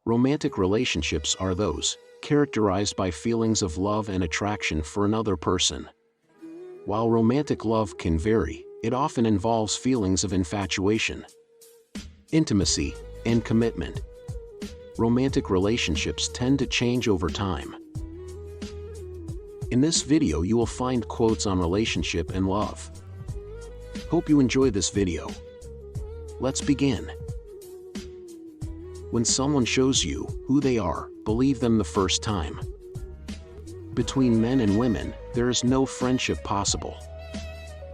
Romantic relationships are those characterized by feelings of love and attraction for another person. While romantic love can vary, it often involves feelings of infatuation, intimacy, and commitment. Romantic relationships tend to change over time. In this video you will find quotes on relationship and love. Hope you enjoy this video. Let's begin. When someone shows you who they are, believe them the first time. Between men and women, there is no friendship possible.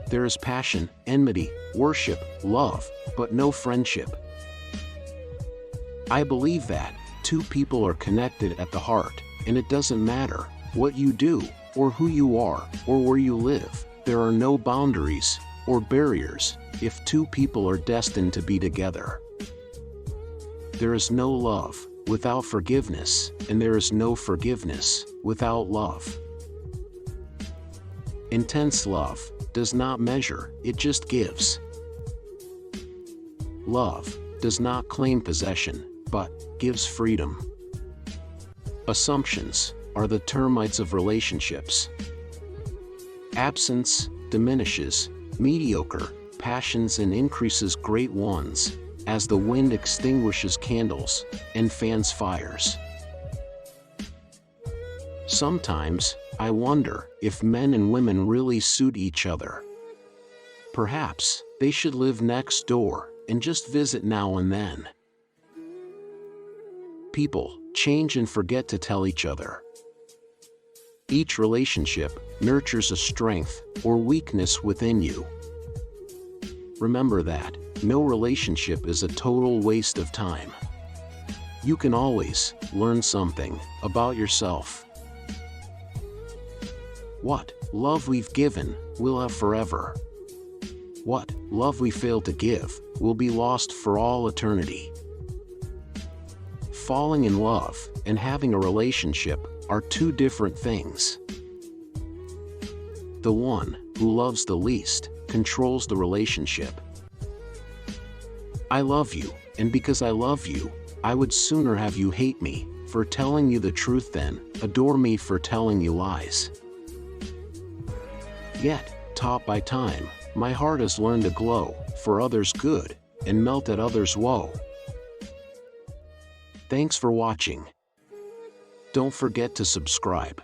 There is passion, enmity, worship, love, but no friendship. I believe that two people are connected at the heart, and it doesn't matter what you do, or who you are, or where you live. There are no boundaries or barriers if two people are destined to be together. There is no love without forgiveness, and there is no forgiveness without love. Intense love does not measure, it just gives. Love does not claim possession, but gives freedom. Assumptions are the termites of relationships. Absence diminishes mediocre passions and increases great ones, as the wind extinguishes candles and fans fires. Sometimes, I wonder if men and women really suit each other. Perhaps they should live next door and just visit now and then. People change and forget to tell each other. Each relationship nurtures a strength or weakness within you. Remember that no relationship is a total waste of time. You can always learn something about yourself. What love we've given, we'll have forever. What love we fail to give, will be lost for all eternity. Falling in love and having a relationship are two different things. The one who loves the least controls the relationship. I love you, and because I love you, I would sooner have you hate me for telling you the truth than adore me for telling you lies. Yet, taught by time, my heart has learned to glow for others' good and melt at others' woe. Thanks for watching. Don't forget to subscribe.